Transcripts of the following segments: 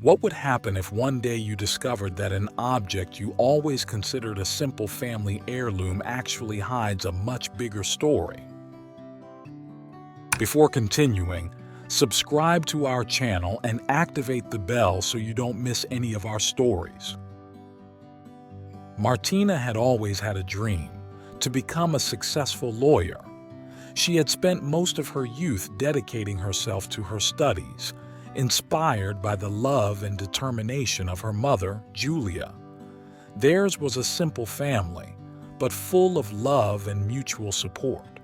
What would happen if one day you discovered that an object you always considered a simple family heirloom actually hides a much bigger story? Before continuing, subscribe to our channel and activate the bell so you don't miss any of our stories. Martina had always had a dream: to become a successful lawyer. She had spent most of her youth dedicating herself to her studies, inspired by the love and determination of her mother, Julia. Theirs was a simple family, but full of love and mutual support.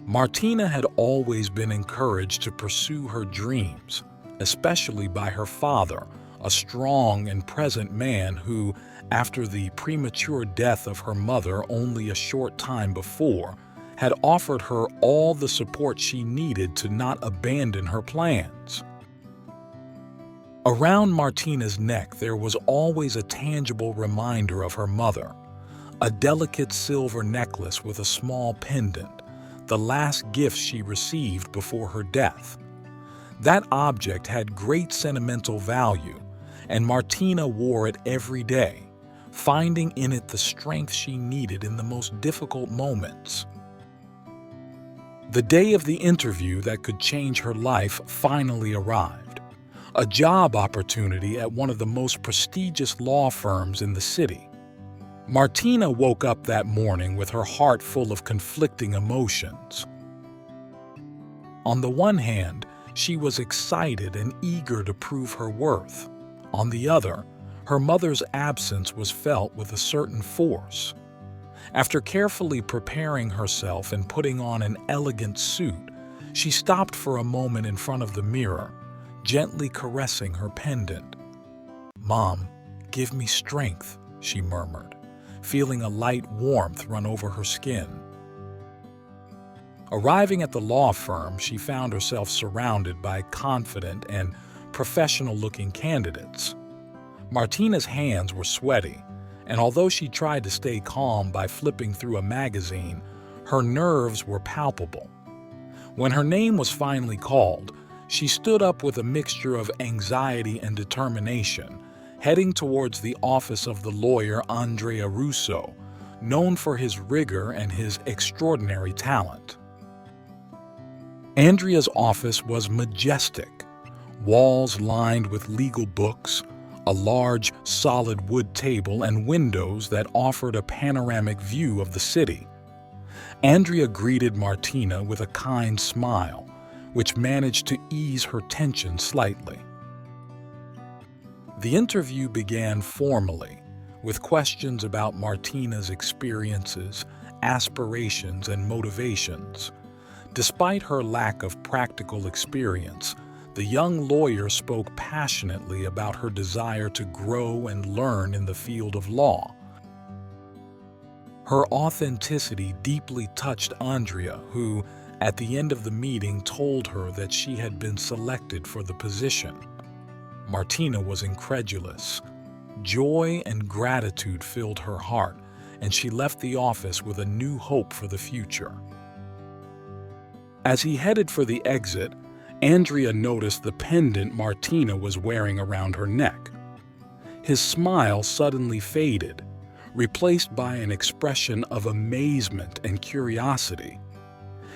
Martina had always been encouraged to pursue her dreams, especially by her father, a strong and present man who, after the premature death of her mother only a short time before, had offered her all the support she needed to not abandon her plans. Around Martina's neck there was always a tangible reminder of her mother, a delicate silver necklace with a small pendant, the last gift she received before her death. That object had great sentimental value, and Martina wore it every day, finding in it the strength she needed in the most difficult moments. The day of the interview that could change her life finally arrived. A job opportunity at one of the most prestigious law firms in the city. Martina woke up that morning with her heart full of conflicting emotions. On the one hand, she was excited and eager to prove her worth. On the other, her mother's absence was felt with a certain force. After carefully preparing herself and putting on an elegant suit, she stopped for a moment in front of the mirror, gently caressing her pendant. "Mom, give me strength," she murmured, feeling a light warmth run over her skin. Arriving at the law firm, she found herself surrounded by confident and professional-looking candidates. Martina's hands were sweaty, and although she tried to stay calm by flipping through a magazine, her nerves were palpable. When her name was finally called, she stood up with a mixture of anxiety and determination, heading towards the office of the lawyer Andrea Russo, known for his rigor and his extraordinary talent. Andrea's office was majestic, walls lined with legal books, a large, solid wood table, and windows that offered a panoramic view of the city. Andrea greeted Martina with a kind smile, which managed to ease her tension slightly. The interview began formally, with questions about Martina's experiences, aspirations, and motivations. Despite her lack of practical experience, the young lawyer spoke passionately about her desire to grow and learn in the field of law. Her authenticity deeply touched Andrea, who, at the end of the meeting, told her that she had been selected for the position. Martina was incredulous. Joy and gratitude filled her heart, and she left the office with a new hope for the future. As he headed for the exit, Andrea noticed the pendant Martina was wearing around her neck. His smile suddenly faded, replaced by an expression of amazement and curiosity.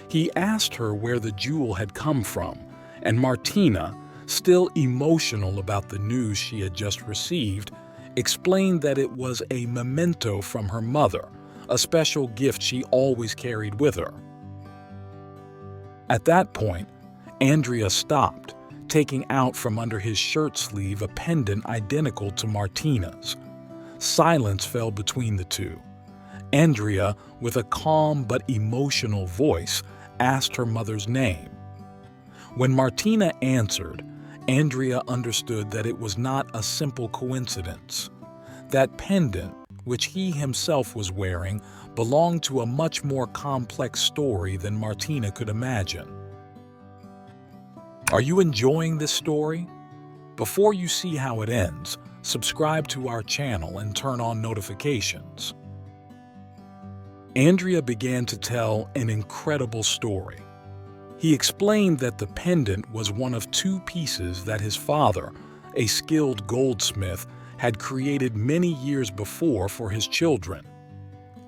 He asked her where the jewel had come from, and Martina, still emotional about the news she had just received, explained that it was a memento from her mother, a special gift she always carried with her. At that point, Andrea stopped, taking out from under his shirt sleeve a pendant identical to Martina's. Silence fell between the two. Andrea, with a calm but emotional voice, asked her mother's name. When Martina answered, Andrea understood that it was not a simple coincidence. That pendant, which he himself was wearing, belonged to a much more complex story than Martina could imagine. Are you enjoying this story? Before you see how it ends, subscribe to our channel and turn on notifications. Andrea began to tell an incredible story. He explained that the pendant was one of two pieces that his father, a skilled goldsmith, had created many years before for his children.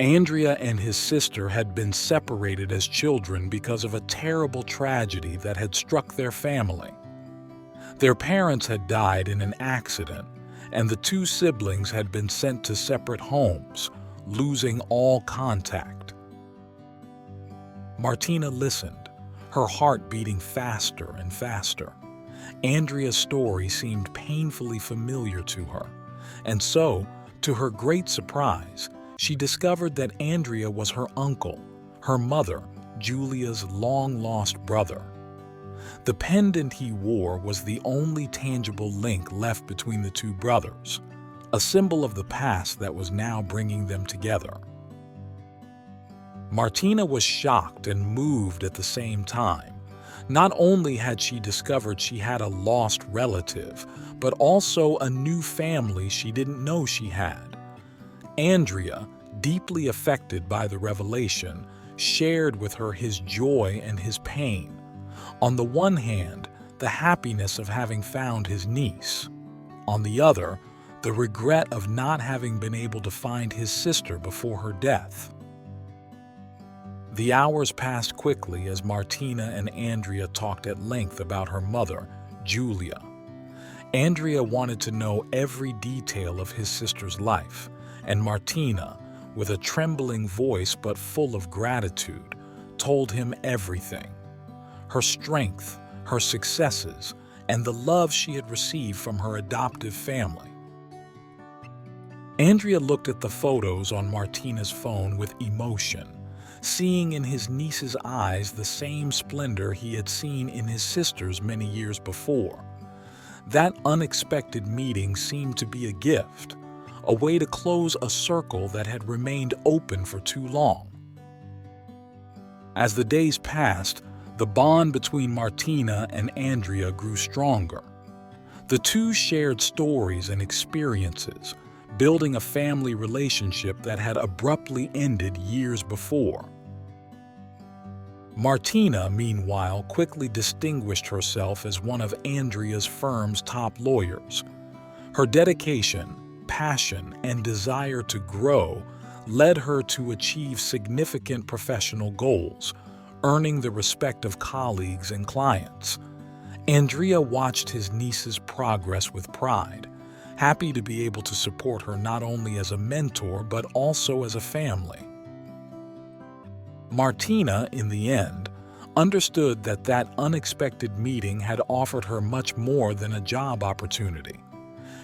Andrea and his sister had been separated as children because of a terrible tragedy that had struck their family. Their parents had died in an accident, and the two siblings had been sent to separate homes, losing all contact. Martina listened, her heart beating faster and faster. Andrea's story seemed painfully familiar to her, and so, to her great surprise, she discovered that Andrea was her uncle, her mother, Julia's long-lost brother. The pendant he wore was the only tangible link left between the two brothers, a symbol of the past that was now bringing them together. Martina was shocked and moved at the same time. Not only had she discovered she had a lost relative, but also a new family she didn't know she had. Andrea, deeply affected by the revelation, shared with her his joy and his pain. On the one hand, the happiness of having found his niece. On the other, the regret of not having been able to find his sister before her death. The hours passed quickly as Martina and Andrea talked at length about her mother, Julia. Andrea wanted to know every detail of his sister's life, and Martina, with a trembling voice but full of gratitude, told him everything. Her strength, her successes, and the love she had received from her adoptive family. Andrea looked at the photos on Martina's phone with emotion, seeing in his niece's eyes the same splendor he had seen in his sister's many years before. That unexpected meeting seemed to be a gift, a way to close a circle that had remained open for too long. As the days passed, the bond between Martina and Andrea grew stronger. The two shared stories and experiences, building a family relationship that had abruptly ended years before. Martina, meanwhile, quickly distinguished herself as one of Andrea's firm's top lawyers. Her dedication, passion, and desire to grow led her to achieve significant professional goals, earning the respect of colleagues and clients. Andrea watched his niece's progress with pride, happy to be able to support her not only as a mentor but also as a family. Martina, in the end, understood that that unexpected meeting had offered her much more than a job opportunity.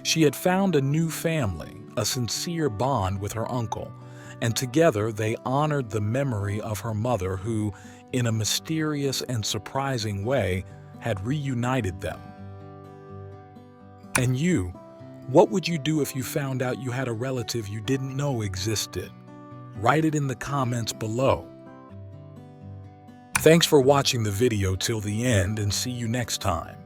She had found a new family, a sincere bond with her uncle, and together they honored the memory of her mother who, in a mysterious and surprising way, had reunited them. And you, what would you do if you found out you had a relative you didn't know existed? Write it in the comments below. Thanks for watching the video till the end, and see you next time.